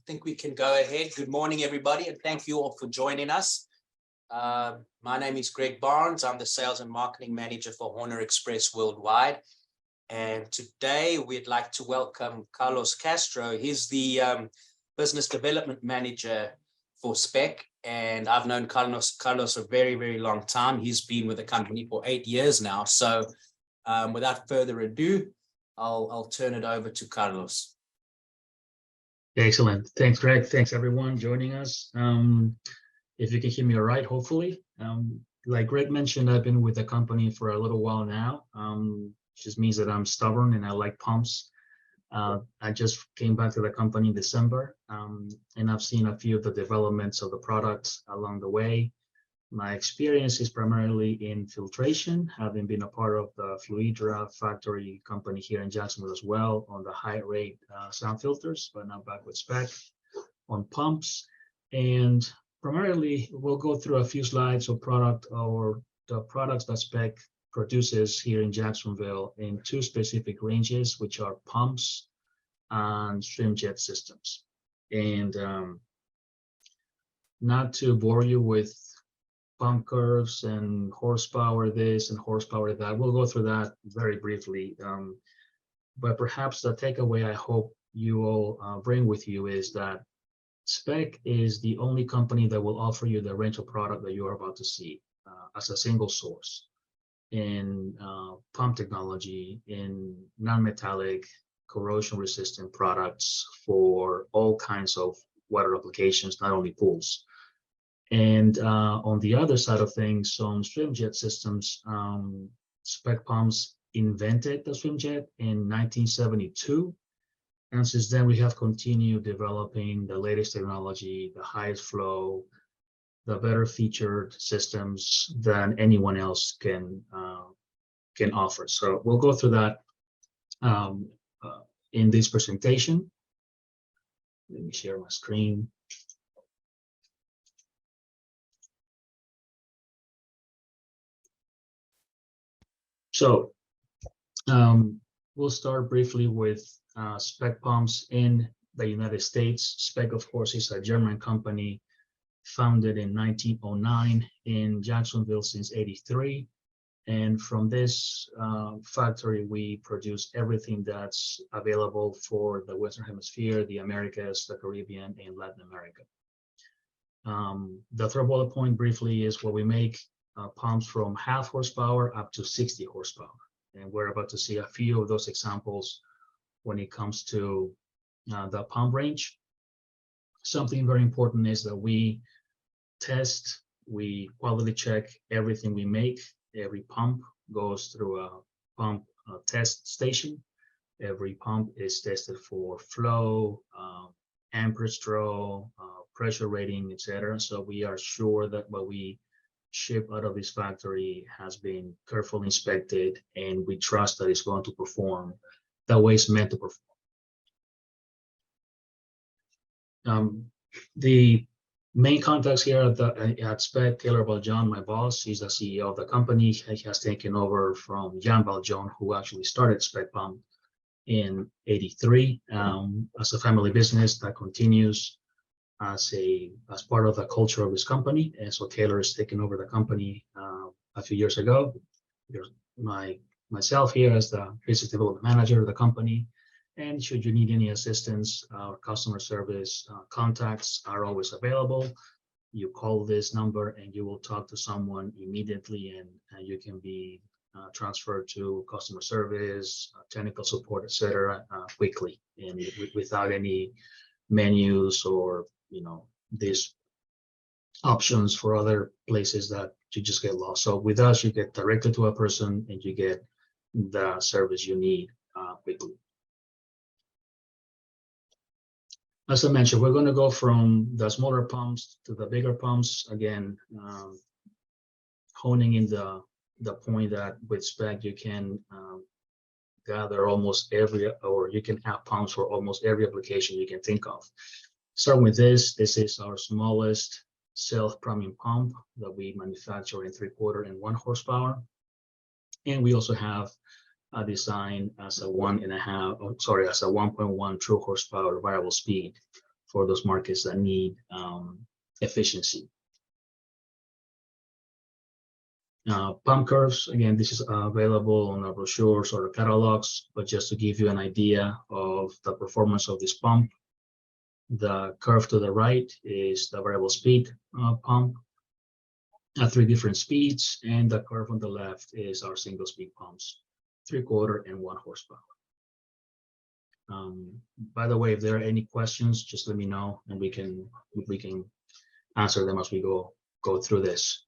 think we can go ahead. Good morning, everybody, and thank you all for joining us. My name is Greg Barnes. I'm the Sales and Marketing Manager for Horner Express Worldwide. And today we'd like to welcome Carlos Castro. He's the Business Development Manager for Speck. And I've known Carlos a very, very long time. He's been with the company for 8 years now. So without further ado, I'll turn it over to Carlos. Excellent. Thanks, Greg. Thanks, everyone, joining us. If you can hear me all right, hopefully. Like Greg mentioned, I've been with the company for a little while now. Just means that I'm stubborn and I like pumps. I just came back to the company in December, and I've seen a few of the developments of the products along the way. My experience is primarily in filtration, having been a part of the Fluidra factory company here in Jacksonville as well on the high rate sound filters, but now back with Speck on pumps. And primarily, we'll go through a few slides of the products that Speck produces here in Jacksonville in two specific ranges, which are pumps and streamjet systems. And not to bore you with pump curves and horsepower this and horsepower that. We'll go through that very briefly. But perhaps the takeaway I hope you all bring with you is that Speck is the only company that will offer you the range of product that you are about to see as a single source in pump technology, in non-metallic, corrosion-resistant products for all kinds of water applications, not only pools. And on the other side of things, on streamjet systems, Speck Pumps invented the streamjet in 1972. And since then, we have continued developing the latest technology, the highest flow, the better featured systems than anyone else can offer. So we'll go through that in this presentation. Let me share my screen. So we'll start briefly with Speck Pumps in the United States. Speck, of course, is a German company founded in 1909 in Jacksonville since '83. And from this factory, we produce everything that's available for the Western Hemisphere, the Americas, the Caribbean, and Latin America. The third bullet point briefly is where we make pumps from half horsepower up to 60 horsepower. And we're about to see a few of those examples when it comes to the pump range. Something very important is that we test, we quality check everything we make. Every pump goes through a pump test station. Every pump is tested for flow, amperage draw, pressure rating, etc. So we are sure that what we ship out of this factory has been carefully inspected, and we trust that it's going to perform the way it's meant to perform. The main contacts here at Speck, Taylor Baljon, my boss, he's the CEO of the company. He has taken over from Jan Baljon, who actually started Speck Pump in '83 as a family business that continues as part of the culture of his company. And so Taylor has taken over the company a few years ago. Myself here as the business development manager of the company. And should you need any assistance, our customer service contacts are always available. You call this number and you will talk to someone immediately, and you can be transferred to customer service, technical support, etc. Quickly and without any menus or these options for other places that you just get lost. So with us, you get directly to a person and you get the service you need quickly. As I mentioned, we're going to go from the smaller pumps to the bigger pumps. Again, honing in the point that with Speck, you can gather almost every, or you can have pumps for almost every application you can think of. Starting with this is our smallest self-priming pump that we manufacture in 3/4 and 1 horsepower. And we also have a design as a 1.1 true horsepower variable speed for those markets that need efficiency. Pump curves, again, this is available on our brochures or catalogs, but just to give you an idea of the performance of this pump, the curve to the right is the variable speed pump at 3 different speeds, and the curve on the left is our single speed pumps, 3/4 and 1 horsepower. By the way, if there are any questions, just let me know, and we can answer them as we go through this.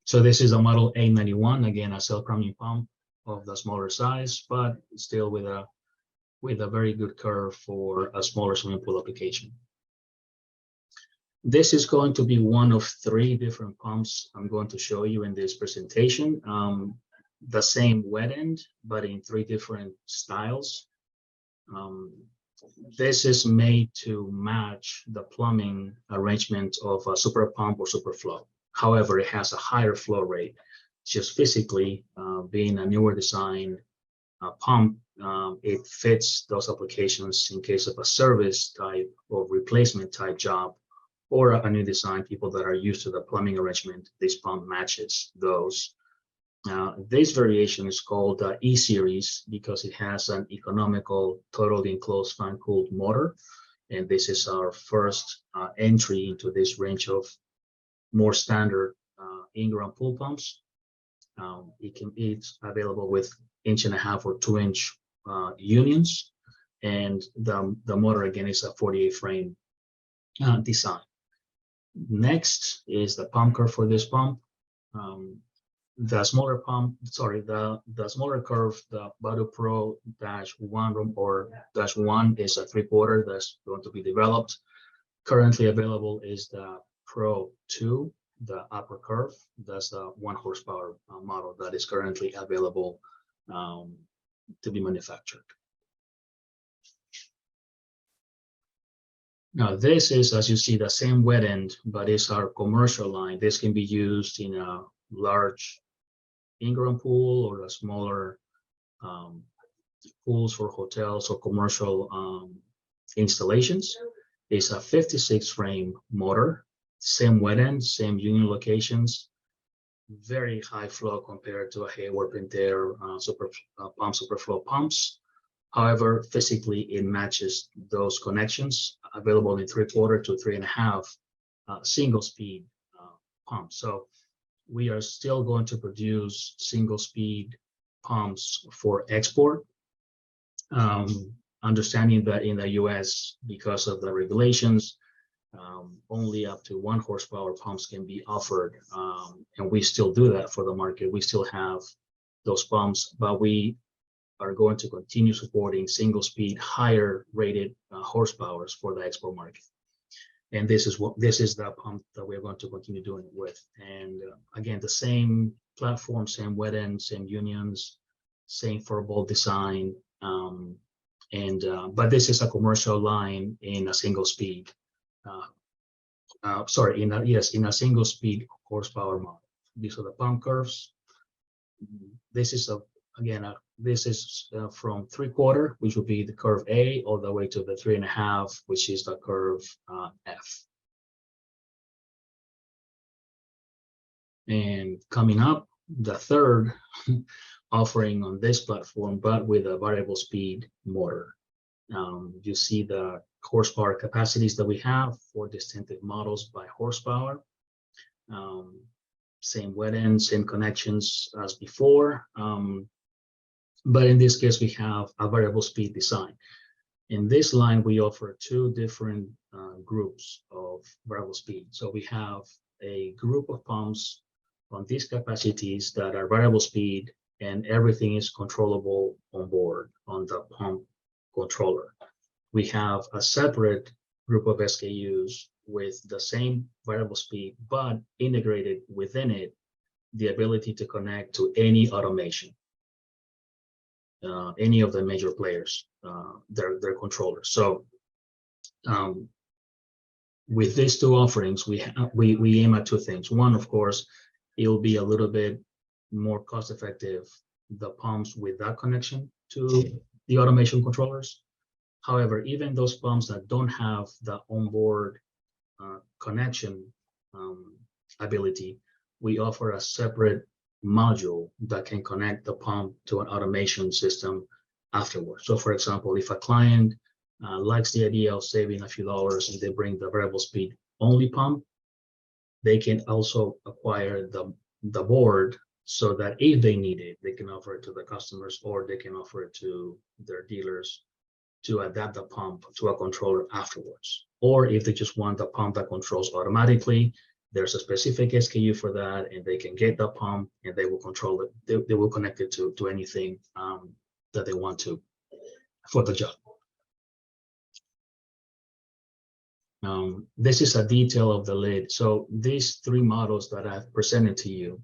So this is a model A91, again, a cell-priming pump of the smaller size, but still with a very good curve for a smaller swimming pool application. This is going to be one of 3 different pumps I'm going to show you in this presentation. The same wet end, but in 3 different styles. This is made to match the plumbing arrangement of a super pump or super flow. However, it has a higher flow rate. Just physically, being a newer design pump, it fits those applications in case of a service type or replacement type job, or a new design, people that are used to the plumbing arrangement. This pump matches those. This variation is called the E-Series because it has an economical, totally enclosed fan-cooled motor. And this is our first entry into this range of more standard in-ground pool pumps. It's available with 1.5 or 2-inch unions. And the motor, again, is a 48 frame design. Next is the pump curve for this pump. The smaller pump, the smaller curve, the Badu Pro -1 or -1 is a 3/4 that's going to be developed. Currently available is the Pro 2, the upper curve. That's the 1 horsepower model that is currently available to be manufactured. Now, this is, as you see, the same wet end, but it's our commercial line. This can be used in a large in-ground pool or a smaller pools for hotels or commercial installations. It's a 56 frame motor, same wet end, same union locations, very high flow compared to a Hayward Pentair Superflow pumps. However, physically it matches those connections, available in 3/4 to 3.5 single speed pumps. So we are still going to produce single speed pumps for export. Understanding that in the US, because of the regulations, only up to 1 horsepower pumps can be offered. And we still do that for the market. We still have those pumps, but we are going to continue supporting single speed, higher rated horsepowers for the export market. And this is the pump that we're going to continue doing it with. And again, the same platform, same wet end, same unions, same 4-bolt design. But this is a commercial line in a single speed. In a single speed horsepower model. These are the pump curves. This is from 3/4, which would be the curve A, all the way to the 3.5, which is the curve F. And coming up, the third offering on this platform, but with a variable speed motor. You see the horsepower capacities that we have, 4 distinctive models by horsepower. Same wet end, same connections as before. But in this case, we have a variable speed design. In this line, we offer 2 different groups of variable speed. So we have a group of pumps on these capacities that are variable speed, and everything is controllable on board on the pump controller. We have a separate group of SKUs with the same variable speed, but integrated within it, the ability to connect to any automation. Any of the major players, their controllers. So with these 2 offerings, we aim at 2 things. One, of course, it will be a little bit more cost effective, the pumps with that connection to the automation controllers. However, even those pumps that don't have the onboard connection ability, we offer a separate module that can connect the pump to an automation system afterwards. So for example, if a client likes the idea of saving a few dollars and they bring the variable speed only pump, they can also acquire the board so that if they need it, they can offer it to the customers, or they can offer it to their dealers to adapt the pump to a controller afterwards. Or if they just want the pump that controls automatically, there's a specific SKU for that, and they can get the pump and they will control it. They will connect it to anything that they want to for the job. This is a detail of the lid. So these three models that I've presented to you,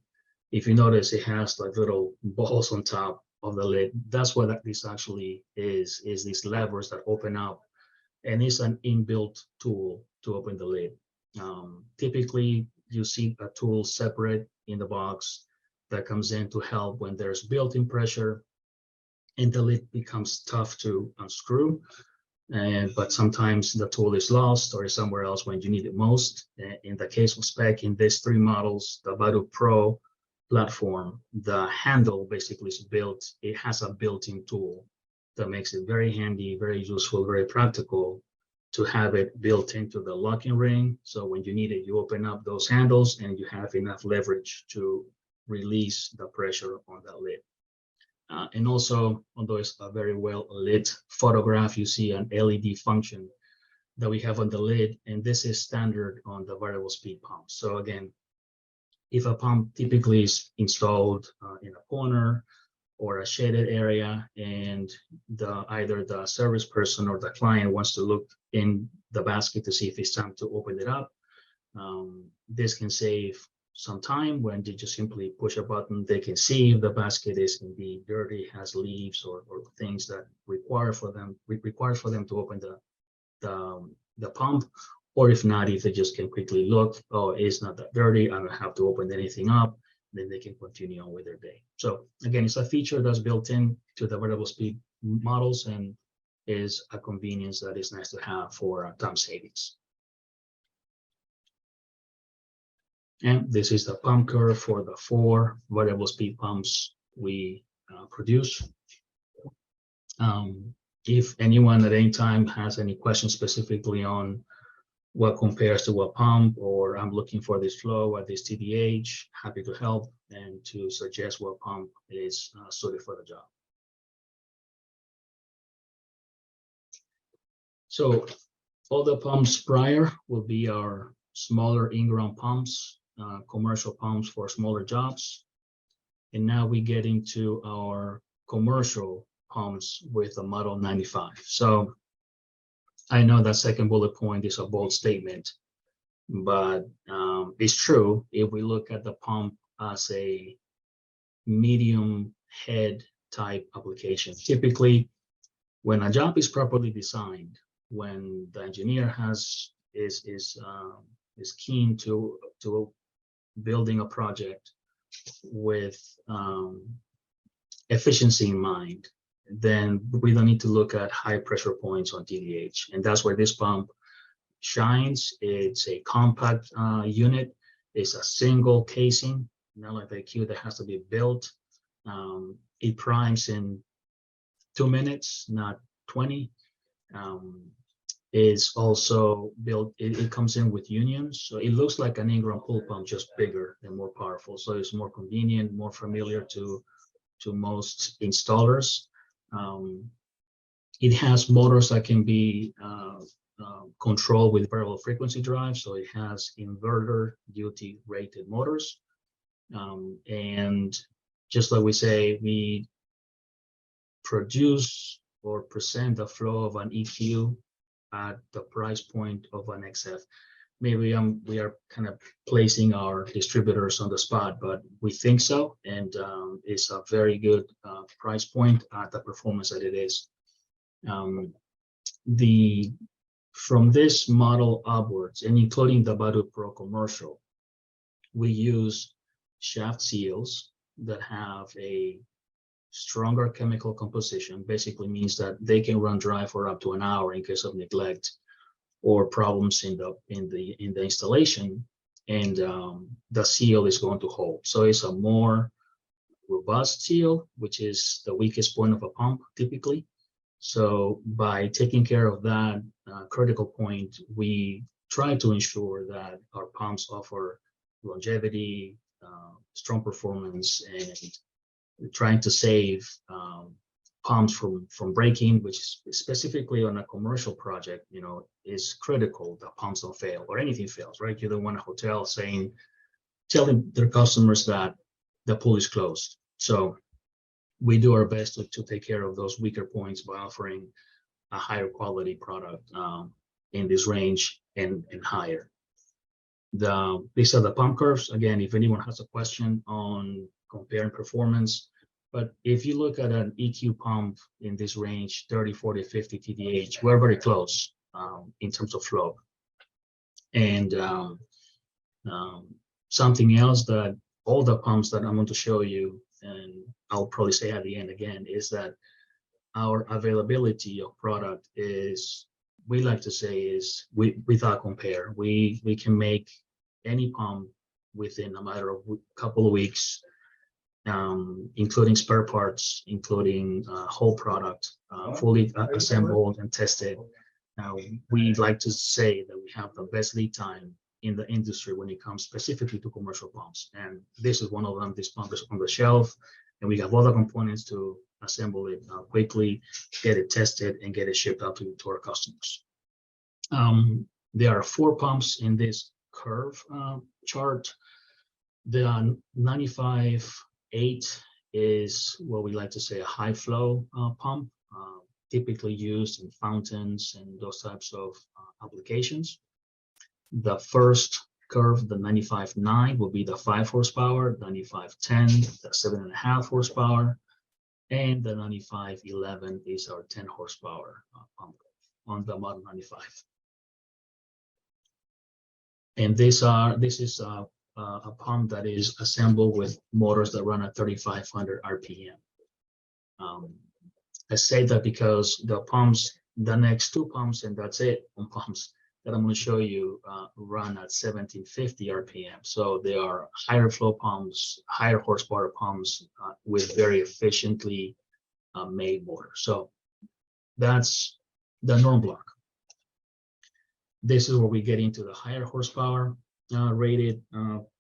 if you notice, it has like little balls on top of the lid. That's what this actually is these levers that open up, and it's an inbuilt tool to open the lid. Typically, you see a tool separate in the box that comes in to help when there's built-in pressure and the lid becomes tough to unscrew. But sometimes the tool is lost or is somewhere else when you need it most. In the case of Speck, in these three models, the Badu Pro platform, the handle basically is built, it has a built-in tool that makes it very handy, very useful, very practical to have it built into the locking ring. So when you need it, you open up those handles and you have enough leverage to release the pressure on that lid. And also, although it's a very well lit photograph, you see an LED function that we have on the lid, and this is standard on the variable speed pumps. So again, if a pump typically is installed in a corner or a shaded area, and either the service person or the client wants to look in the basket to see if it's time to open it up, this can save some time. When they just simply push a button, they can see if the basket is indeed dirty, has leaves or things that requires for them to open the pump, or if not, if they just can quickly look, oh, it's not that dirty, I don't have to open anything up, then they can continue on with their day. So again, it's a feature that's built in to the variable speed models and is a convenience that is nice to have for time savings. And this is the pump curve for the 4 variable speed pumps we produce. If anyone at any time has any questions specifically on what compares to what pump, or I'm looking for this flow at this TDH, happy to help and to suggest what pump is suited for the job. So all the pumps prior will be our smaller in-ground pumps, commercial pumps for smaller jobs. And now we get into our commercial pumps with the Model 95. So I know that second bullet point is a bold statement, but it's true if we look at the pump as a medium head type application. Typically, when a job is properly designed, when the engineer is keen to building a project with efficiency in mind, then we don't need to look at high pressure points on TDH. And that's where this pump shines. It's a compact unit. It's a single casing, not like the IQ that has to be built. It primes in 2 minutes, not 20. Is also built, it comes in with unions. So it looks like an in-ground pool pump, just bigger and more powerful. So it's more convenient, more familiar to most installers. It has motors that can be controlled with variable frequency drive. So it has inverter duty rated motors. And just like we say, we produce or present the flow of an EQ at the price point of an XF. Maybe we are kind of placing our distributors on the spot, but we think so, and it's a very good price point at the performance that it is. From this model upwards, and including the Badu Pro commercial, we use shaft seals that have a stronger chemical composition. Basically means that they can run dry for up to an hour in case of neglect or problems in the installation, and the seal is going to hold. So it's a more robust seal, which is the weakest point of a pump typically. So by taking care of that critical point, we try to ensure that our pumps offer longevity, strong performance, and trying to save pumps from breaking, which specifically on a commercial project, is critical that pumps don't fail or anything fails, right? You don't want a hotel telling their customers that the pool is closed. So we do our best to take care of those weaker points by offering a higher quality product in this range and higher. These are the pump curves. Again, if anyone has a question on comparing performance, but if you look at an EQ pump in this range, 30, 40, 50 TDH, we're very close in terms of flow. And something else that all the pumps that I'm going to show you, and I'll probably say at the end again, is that our availability of product is, we like to say, is without compare. We can make any pump within a matter of a couple of weeks, including spare parts, including whole product, fully assembled and tested. Now, we like to say that we have the best lead time in the industry when it comes specifically to commercial pumps. And this is one of them. This pump is on the shelf, and we have other components to assemble it quickly, get it tested, and get it shipped out to our customers. There are 4 pumps in this curve chart. The 95.8 is what we like to say a high flow pump, typically used in fountains and those types of applications. The first curve, the 95.9, will be the 5 horsepower, 95.10, the 7.5 horsepower, and the 95.11 is our 10 horsepower pump on the model 95. And this is a pump that is assembled with motors that run at 3,500 RPM. I say that because the next 2 pumps, and that's it on pumps that I'm going to show you, run at 1,750 RPM. So they are higher flow pumps, higher horsepower pumps with very efficiently made motors. So that's the norm block. This is where we get into the higher horsepower rated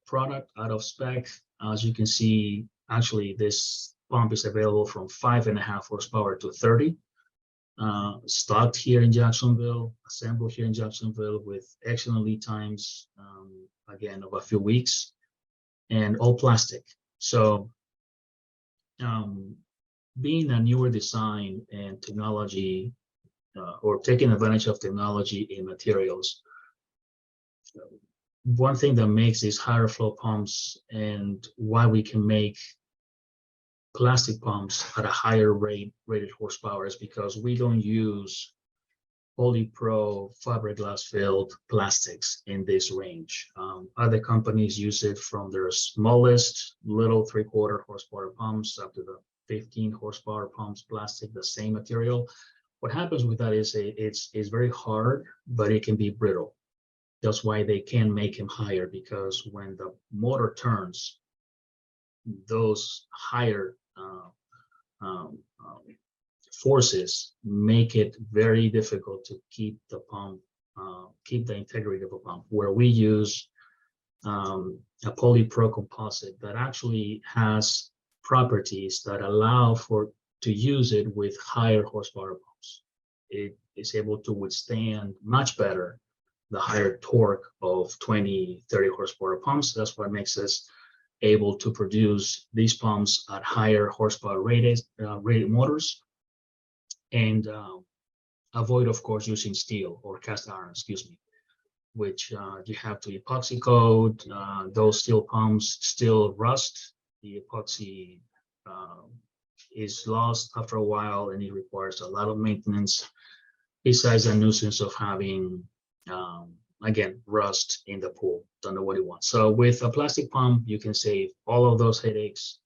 product out of Speck. As you can see, actually this pump is available from 5.5 horsepower to 30. Stocked here in Jacksonville, assembled here in Jacksonville with excellent lead times, again, of a few weeks, and all plastic. So being a newer design and technology, or taking advantage of technology in materials, one thing that makes these higher flow pumps and why we can make plastic pumps at a higher rated horsepower is because we don't use polypro fiberglass filled plastics in this range. Other companies use it from their smallest little 3/4 horsepower pumps up to the 15 horsepower pumps, plastic, the same material. What happens with that is it's very hard, but it can be brittle. That's why they can make them higher, because when the motor turns, those higher forces make it very difficult to keep the pump, keep the integrity of a pump. Where we use a polypro composite that actually has properties that allow to use it with higher horsepower pumps. It is able to withstand much better the higher torque of 20, 30 horsepower pumps. That's what makes us able to produce these pumps at higher horsepower rated motors, and avoid, of course, using steel or cast iron, which you have to epoxy coat. Those steel pumps still rust. The epoxy is lost after a while, and it requires a lot of maintenance, besides the nuisance of having again, rust in the pool. Don't know what you want. So with a plastic pump, you can save all of those headaches.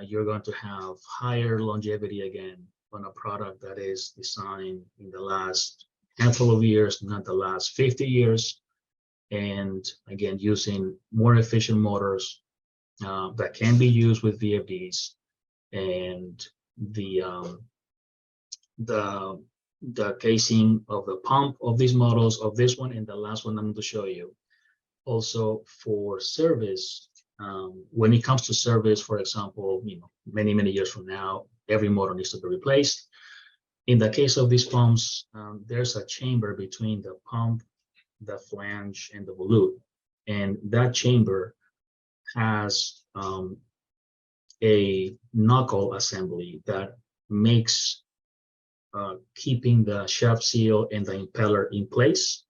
you're going to have higher longevity again on a product that is designed in the last handful of years, not the last 50 years. And again, using more efficient motors that can be used with VFDs, and the um, the the casing of the pump of these models, of this one and the last one I'm going to show you. Also for service, when it comes to service, for example, many years from now, every motor needs to be replaced. In the case of these pumps, there's a chamber between the pump, the flange, and the volute, and that chamber has a knuckle assembly that makes keeping the shaft seal and the impeller in place,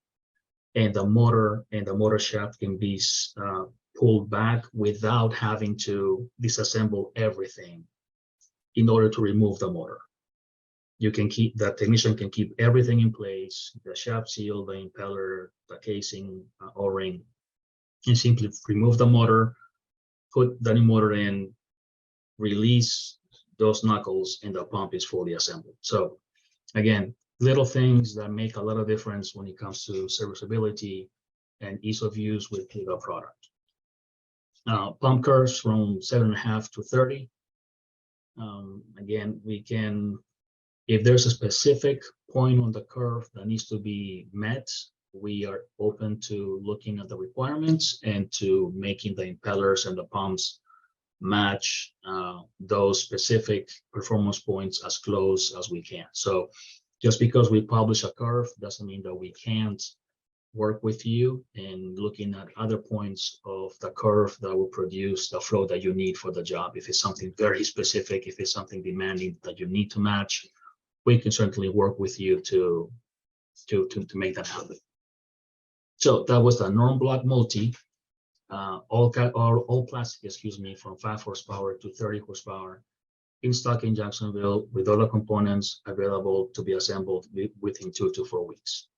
and the motor shaft can be pulled back without having to disassemble everything in order to remove the motor. You can keep, the technician can keep everything in place, the shaft seal, the impeller, the casing, O-ring, and simply remove the motor, put the new motor in, release those knuckles, and the pump is fully assembled. So again, little things that make a lot of difference when it comes to serviceability and ease of use with the product. Pump curves from 7.5 to 30. Again, we can, if there's a specific point on the curve that needs to be met, we are open to looking at the requirements and to making the impellers and the pumps match those specific performance points as close as we can. So just because we publish a curve doesn't mean that we can't work with you in looking at other points of the curve that will produce the flow that you need for the job. If it's something very specific, if it's something demanding that you need to match, we can certainly work with you to make that happen. So that was the Norm Block Multi, all plastic, excuse me, from 5 horsepower to 30 horsepower, in stock in Jacksonville with all the components available to be assembled within 2 to 4 weeks.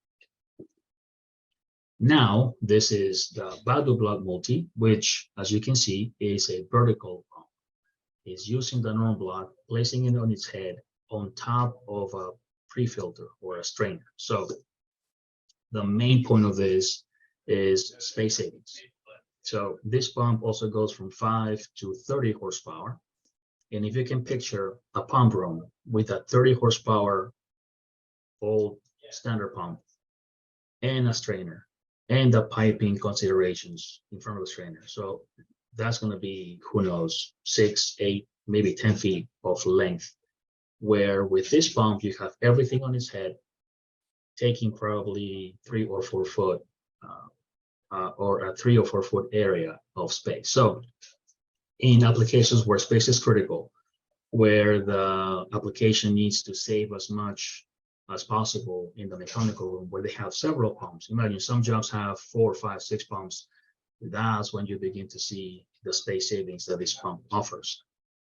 Now, this is the Badu Block Multi, which, as you can see, is a vertical pump. It's using the Norm Block, placing it on its head on top of a pre-filter or a strainer. So the main point of this is space savings. So this pump also goes from 5 to 30 horsepower. And if you can picture a pump room with a 30 horsepower old standard pump and a strainer and the piping considerations in front of the strainer. So that's going to be, who knows, 6, 8, maybe 10 feet of length, where with this pump, you have everything on its head, taking probably 3 or 4 foot or a 3 or 4 foot area of space. So in applications where space is critical, where the application needs to save as much as possible in the mechanical room, where they have several pumps. Imagine some jobs have 4, 5, 6 pumps. That's when you begin to see the space savings that this pump offers.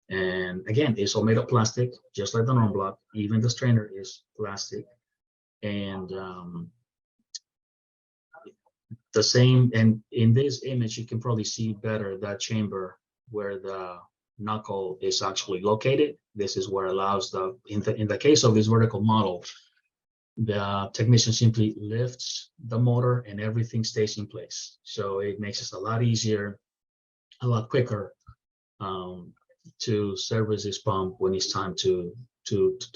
And again, it's all made of plastic, just like the Norm Block. Even the strainer is plastic. And the same, and in this image, you can probably see better that chamber where the knuckle is actually located. This is where allows the, in the case of this vertical model, the technician simply lifts the motor and everything stays in place. So it makes it a lot easier, a lot quicker to service this pump when it's time to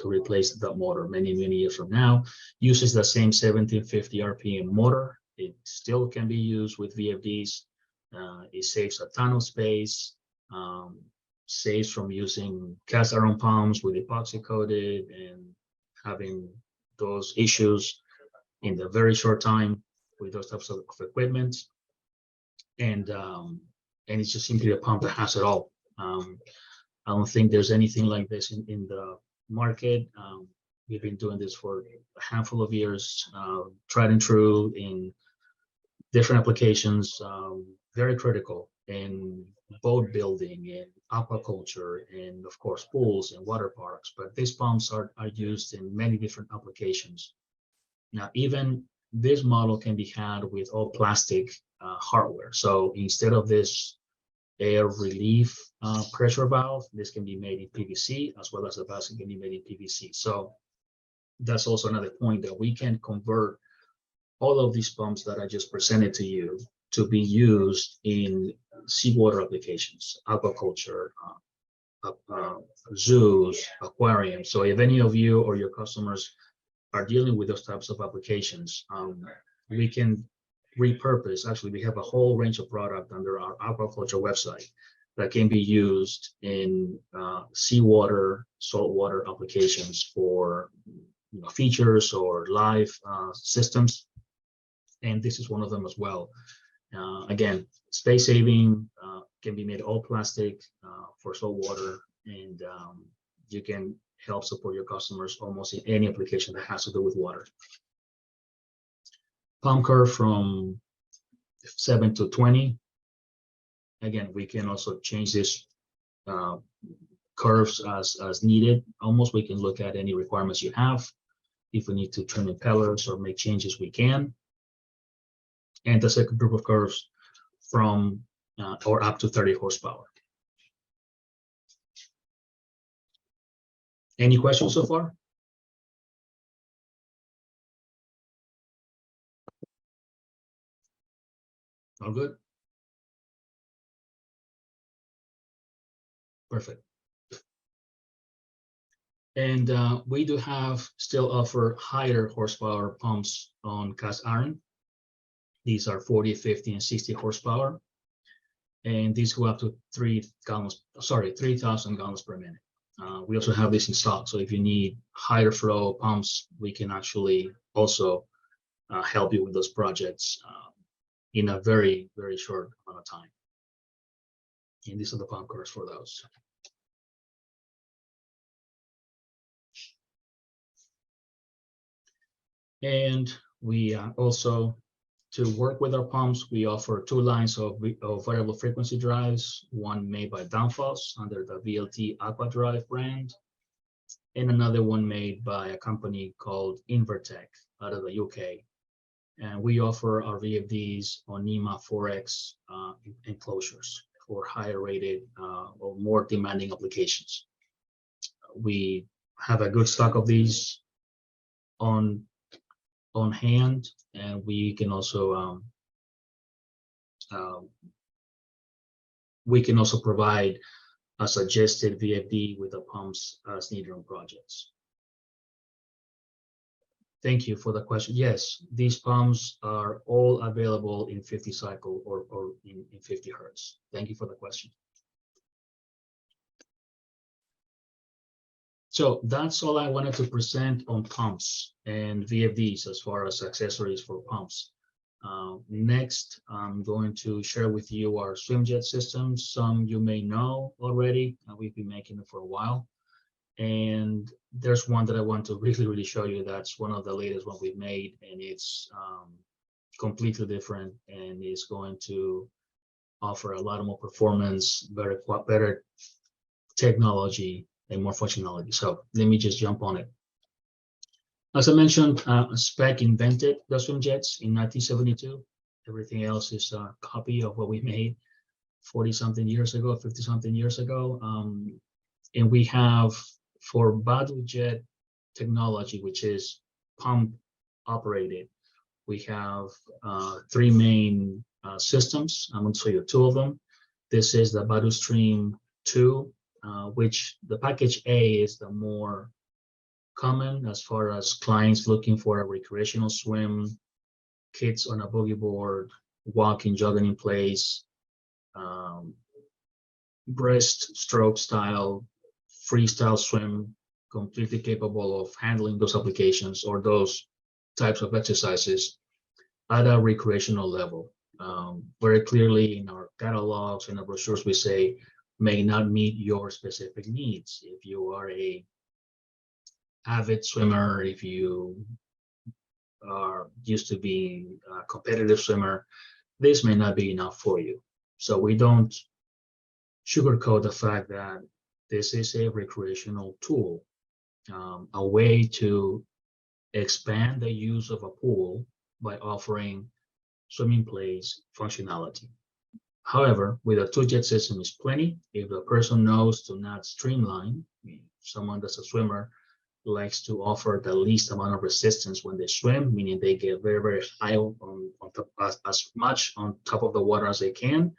replace the motor many years from now. Uses the same 1750 RPM motor. It still can be used with VFDs. It saves a ton of space, saves from using cast iron pumps with epoxy coated and having those issues in the very short time with those types of equipment. And it's just simply a pump that has it all. I don't think there's anything like this in the market. We've been doing this for a handful of years, tried and true in different applications, very critical in boat building and aquaculture and of course pools and water parks. But these pumps are used in many different applications. Now, even this model can be had with all plastic hardware. So instead of this air relief pressure valve. This can be made in PVC, as well as the basket can be made in PVC. So that's also another point, that we can convert all of these pumps that I just presented to you to be used in seawater applications, aquaculture, zoos, aquariums. So if any of you or your customers are dealing with those types of applications, we can repurpose. Actually, we have a whole range of product under our aquaculture website that can be used in seawater, saltwater applications for features or live systems. And this is one of them as well. Again, space saving, can be made all plastic for saltwater, and you can help support your customers almost in any application that has to do with water. Pump curve from 7 to 20. Again, we can also change this curves as needed. Almost, we can look at any requirements you have. If we need to trim impellers or make changes, we can. And the second group of curves from or up to 30 horsepower. Any questions so far? All good? Perfect. And we do have still offer higher horsepower pumps on cast iron. These are 40, 50, and 60 horsepower. And these go up to 3,000 gallons per minute. We also have this in stock. So if you need higher flow pumps, we can actually also help you with those projects in a very, very short amount of time. And these are the pump curves for those. And we also, to work with our pumps, we offer two lines of variable frequency drives, one made by Danfoss under the VLT Aqua Drive brand, and another one made by a company called Invertech out of the UK. And we offer our VFDs on NEMA 4X enclosures for higher rated or more demanding applications. We have a good stock of these on hand, and we can also provide a suggested VFD with the pumps as needed on projects. Thank you for the question. Yes, these pumps are all available in 50 cycle or in 50 hertz. Thank you for the question. So that's all I wanted to present on pumps and VFDs as far as accessories for pumps. Next, I'm going to share with you our swimjet systems. Some you may know already. We've been making it for a while. And there's one that I want to really show you. That's one of the latest one we've made, and it's completely different, and is going to offer a lot more performance, better technology, and more functionality. So let me just jump on it. As I mentioned, Speck invented the swimjets in 1972. Everything else is a copy of what we made 40-something years ago, 50-something years ago. And we have, for Badu jet technology, which is pump operated, we have three main systems. I'm going to show you two of them. This is the Badu Stream 2, which the package A is the more common as far as clients looking for a recreational swim, kids on a boogie board, walking, jogging in place, breaststroke style, freestyle swim, completely capable of handling those applications or those types of exercises at a recreational level. Very clearly in our catalogs and our brochures, we say may not meet your specific needs. If you are a avid swimmer, if you are used to be a competitive swimmer, this may not be enough for you. So we don't sugarcoat the fact that this is a recreational tool, a way to expand the use of a pool by offering swimming place functionality. However, with a two-jet system is plenty. If the person knows to not streamline, someone that's a swimmer likes to offer the least amount of resistance when they swim, meaning they get very, very high on top, as much on top of the water as they can.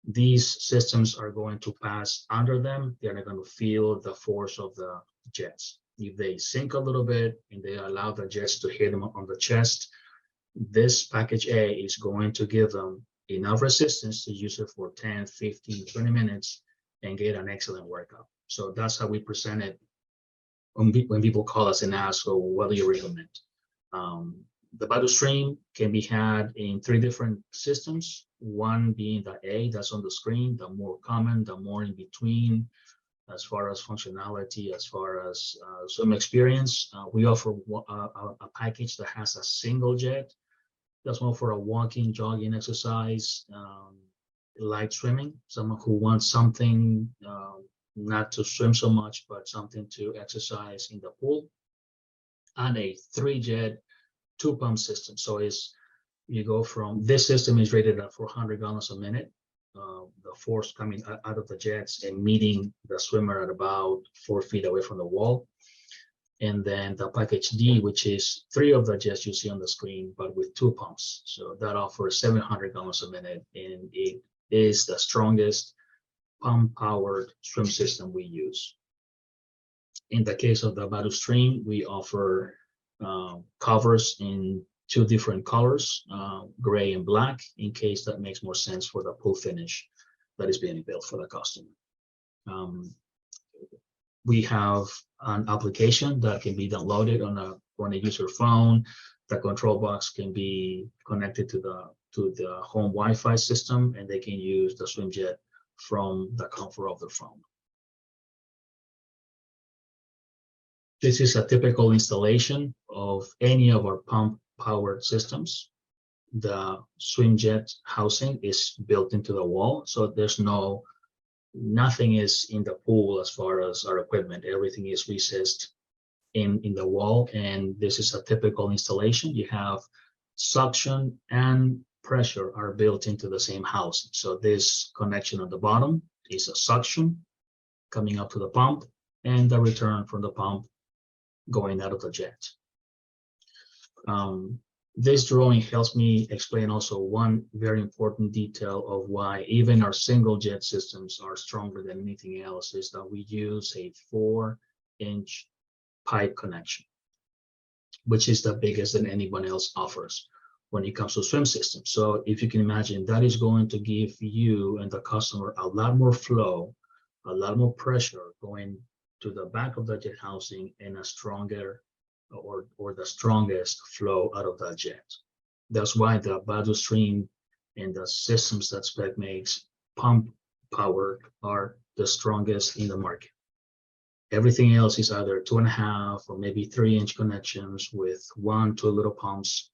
These systems are going to pass under them. They're not going to feel the force of the jets. If they sink a little bit and they allow the jets to hit them on the chest, this package A is going to give them enough resistance to use it for 10, 15, 20 minutes and get an excellent workout. So that's how we present it when people call us and ask, oh, what do you recommend? The Badu Stream can be had in 3 different systems, one being the A that's on the screen, the more common, the more in between, as far as functionality, as far as swim experience. We offer a package that has a single jet. That's more for a walking, jogging exercise, light swimming, someone who wants something not to swim so much, but something to exercise in the pool, and a 3-jet 2-pump system. So you go from, this system is rated at 400 gallons a minute. The force coming out of the jets and meeting the swimmer at about 4 feet away from the wall. And then the package D, which is 3 of the jets you see on the screen, but with 2 pumps. So that offers 700 gallons a minute, and it is the strongest pump-powered swim system we use. In the case of the Badu Stream, we offer covers in 2 different colors, gray and black, in case that makes more sense for the pool finish that is being built for the customer. We have an application that can be downloaded on a user phone. The control box can be connected to the home Wi-Fi system, and they can use the SwimJet from the comfort of their phone. This is a typical installation of any of our pump-powered systems. The SwimJet housing is built into the wall, so there's nothing is in the pool as far as our equipment. Everything is recessed in the wall, and this is a typical installation. You have suction and pressure are built into the same housing. So this connection at the bottom is a suction coming up to the pump, and the return from the pump going out of the jet. This drawing helps me explain also one very important detail of why even our single jet systems are stronger than anything else, is that we use a 4-inch pipe connection, which is the biggest that anyone else offers when it comes to swim systems. So if you can imagine, that is going to give you and the customer a lot more flow, a lot more pressure going to the back of the jet housing, and a stronger or the strongest flow out of that jet. That's why the Badu Stream and the systems that Speck makes, pump powered, are the strongest in the market. Everything else is either 2.5 or maybe 3-inch connections with 1, 2 little pumps.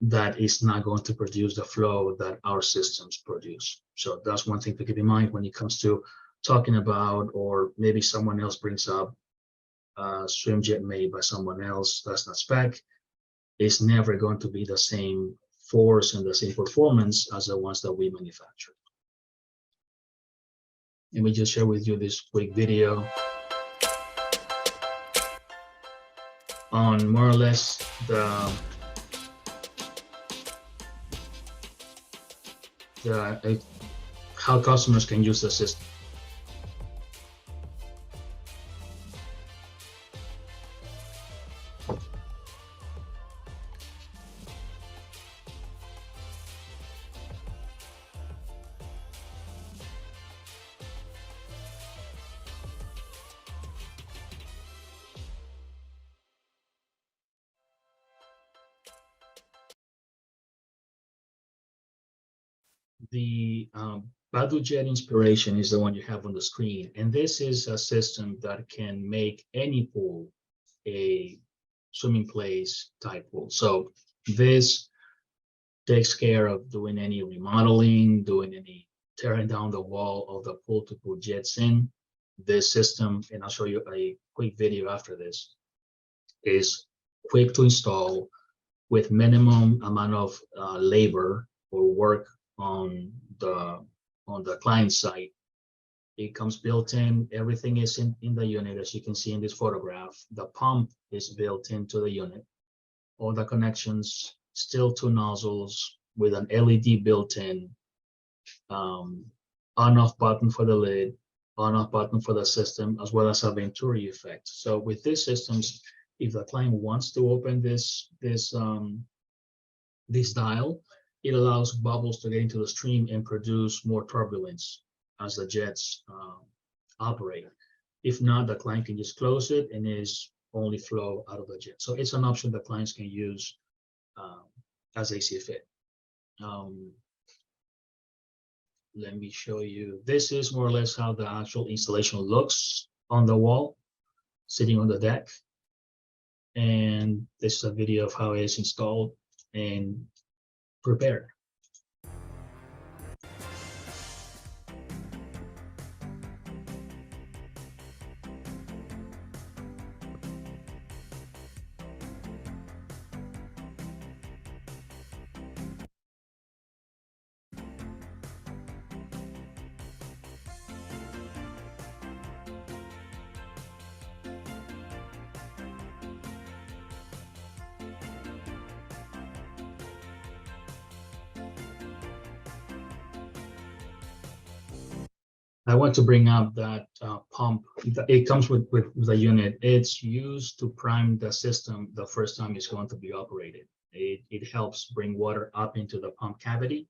That is not going to produce the flow that our systems produce. So that's one thing to keep in mind when it comes to talking about, or maybe someone else brings up SwimJet made by someone else that's not Speck. Is never going to be the same force and the same performance as the ones that we manufacture. Let me just share with you this quick video on more or less how customers can use the system. The Badu Jet Inspiration is the one you have on the screen, and this is a system that can make any pool a swimming place type pool. So this takes care of doing any remodeling, doing any tearing down the wall of the pool to put jets in. This system, and I'll show you a quick video after this, is quick to install with minimum amount of labor or work on the client side. It comes built in. Everything is in the unit, as you can see in this photograph. The pump is built into the unit. All the connections, still two nozzles with an LED built in, on-off button for the lid, on-off button for the system, as well as a Venturi effect. So with these systems, if the client wants to open this dial, it allows bubbles to get into the stream and produce more turbulence as the jets operate. If not, the client can just close it and is only flow out of the jet. So it's an option that clients can use as they see fit. Let me show you. This is more or less how the actual installation looks on the wall, sitting on the deck. And this is a video of how it is installed and prepared. I want to bring up that pump. It comes with the unit. It's used to prime the system the first time it's going to be operated. It helps bring water up into the pump cavity.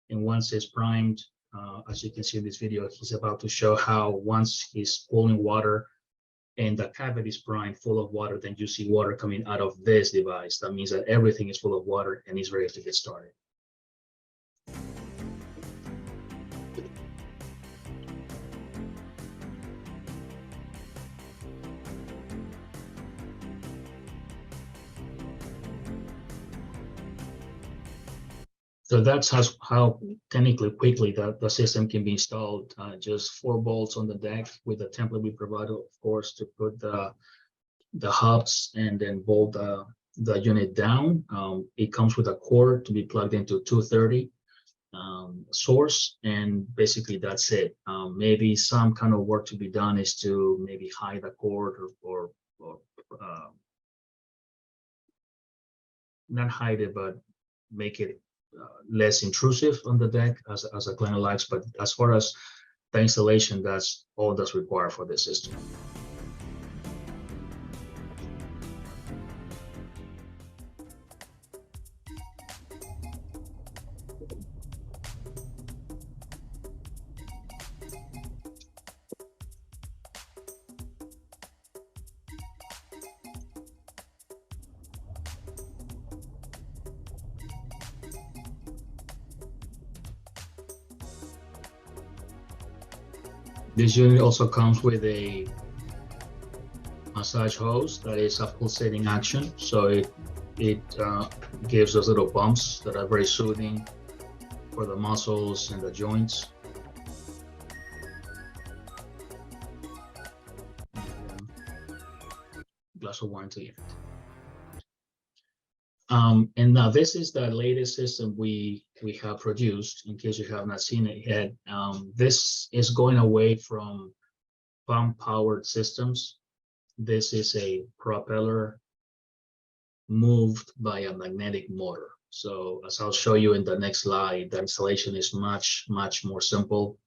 And once it's primed, as you can see in this video, he's about to show how once he's pulling water and the cavity is primed full of water, then you see water coming out of this device. That means that everything is full of water and is ready to get started. So that's how technically quickly the system can be installed. Just 4 bolts on the deck with the template we provided, of course, to put the hubs and then bolt the unit down. It comes with a cord to be plugged into 230 source, and basically that's it. Maybe some kind of work to be done is to maybe hide the cord or not hide it, but make it less intrusive on the deck as a client likes. But as far as the installation, that's all that's required for this system. This unit also comes with a massage hose that is a pulsating action, so it gives us little bumps that are very soothing for the muscles and the joints. Glass of wine to it. And now this is the latest system we have produced, in case you have not seen it yet. This is going away from pump powered systems. This is a propeller moved by a magnetic motor. So as I'll show you in the next slide, the installation is much more simple.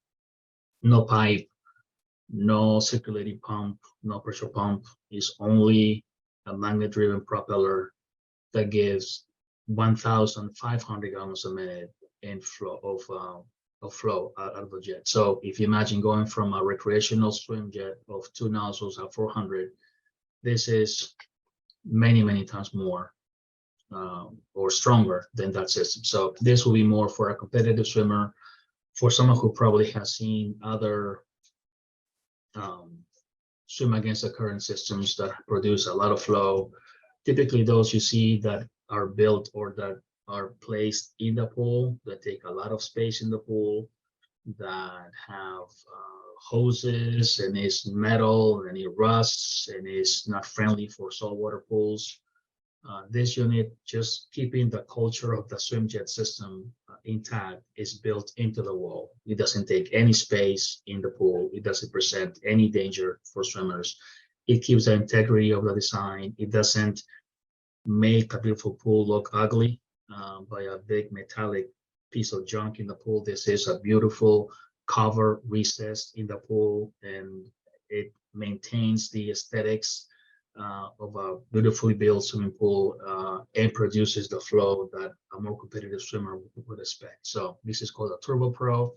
No pipe, no circulating pump, no pressure pump. It's only a magnet driven propeller that gives 1,500 gallons a minute in flow of flow out of the jet. So if you imagine going from a recreational swim jet of 2 nozzles at 400, this is many times more or stronger than that system. So this will be more for a competitive swimmer, for someone who probably has seen other swim against the current systems that produce a lot of flow. Typically those you see that are built or that are placed in the pool, that take a lot of space in the pool, that have hoses and is metal and it rusts and is not friendly for saltwater pools. This unit, just keeping the culture of the swim jet system intact, is built into the wall. It doesn't take any space in the pool. It doesn't present any danger for swimmers. It keeps the integrity of the design. It doesn't make a beautiful pool look ugly by a big metallic piece of junk in the pool. This is a beautiful cover recessed in the pool, and it maintains the aesthetics of a beautifully built swimming pool and produces the flow that a more competitive swimmer would expect. So this is called a Turbo Pro.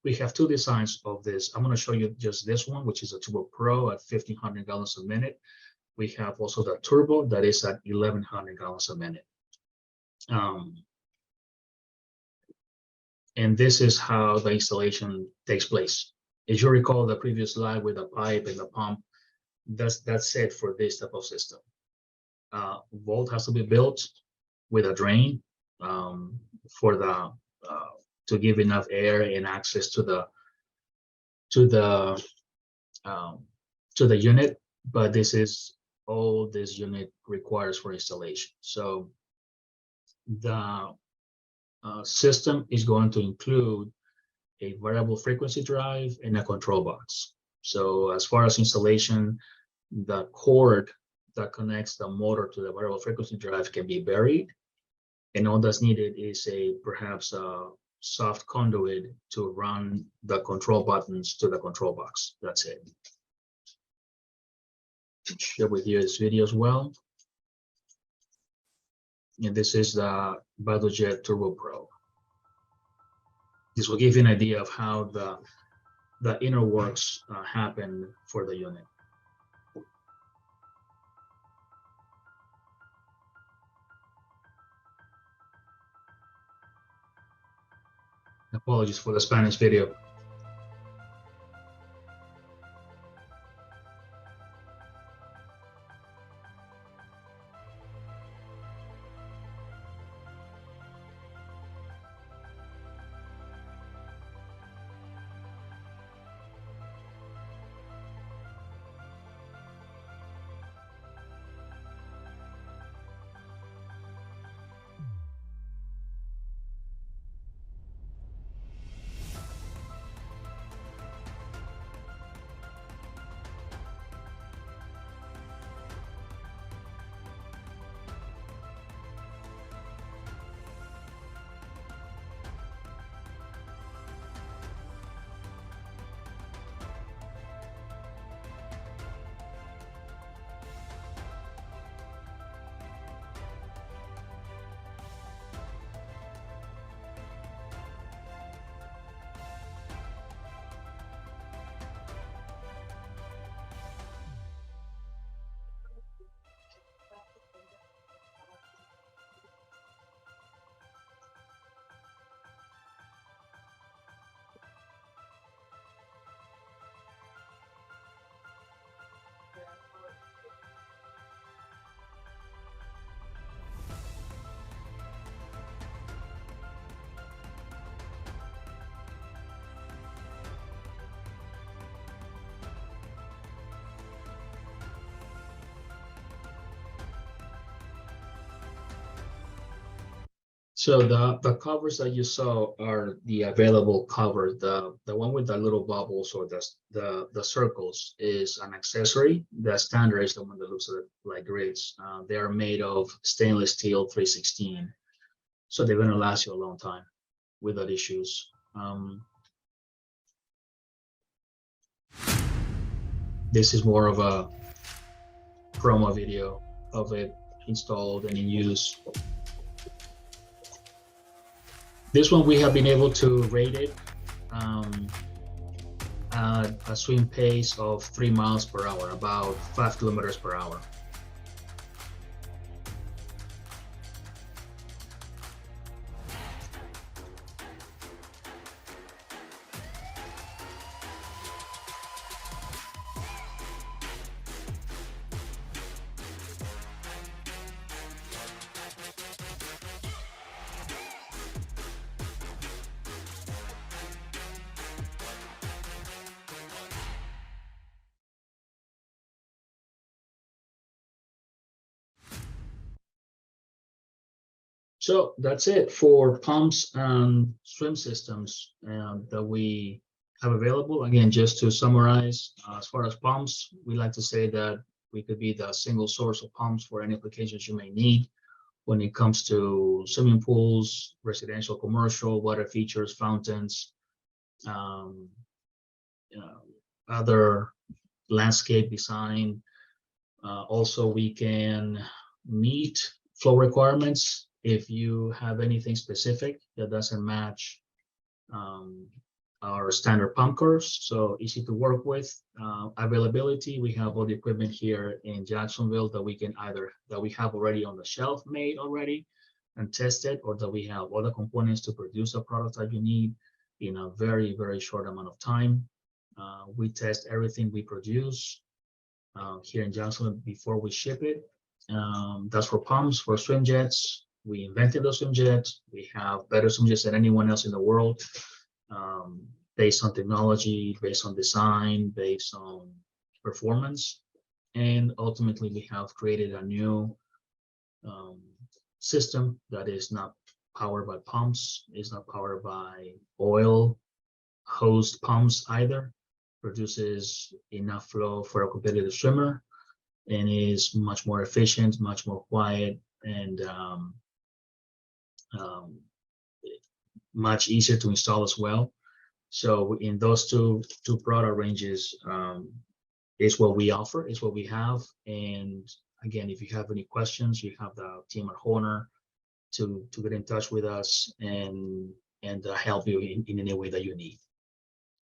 We have two designs of this. I'm going to show you just this one, which is a Turbo Pro at 1,500 gallons a minute. We have also the Turbo that is at 1,100 gallons a minute. And this is how the installation takes place. As you recall the previous slide with the pipe and the pump, that's it for this type of system. Vault has to be built with a drain for the to give enough air and access to the unit, but this is all this unit requires for installation. So the system is going to include a variable frequency drive and a control box. So as far as installation, the cord that connects the motor to the variable frequency drive can be buried, and all that's needed is perhaps a soft conduit to run the control buttons to the control box. That's it. Share with you this video as well. And this is the BattleJet Turbo Pro. This will give you an idea of how the inner works happen for the unit. Apologies for the Spanish video. So the covers that you saw are the available cover. The one with the little bubbles or the circles is an accessory. The standard is the one that looks like grids. They are made of stainless steel 316, so they're going to last you a long time without issues. This is more of a promo video of it installed and in use. This one, we have been able to rate it at a swim pace of 3 miles per hour, about 5 kilometers per hour. So that's it for pumps and swim systems that we have available. Again, just to summarize, as far as pumps, we like to say that we could be the single source of pumps for any applications you may need when it comes to swimming pools, residential, commercial, water features, fountains, um, you know, other landscape design. Also, we can meet flow requirements if you have anything specific that doesn't match um, our standard pump curves. So easy to work with. Availability, we have all the equipment here in Jacksonville that we have already on the shelf made already and tested, or that we have all the components to produce a product that you need in a very, very short amount of time. We test everything we produce here in Jacksonville before we ship it. That's for pumps. For swim jets, we invented those swim jets. We have better swim jets than anyone else in the world, um, based on technology, based on design, based on performance. And ultimately, we have created a new um, system that is not powered by pumps, is not powered by oil hose pumps either, produces enough flow for a competitive swimmer, and is much more efficient, much more quiet, and um, much easier to install as well. So in those two product ranges, is what we offer, is what we have. And again, if you have any questions, you have the team at Horner to get in touch with us and help you in any way that you need.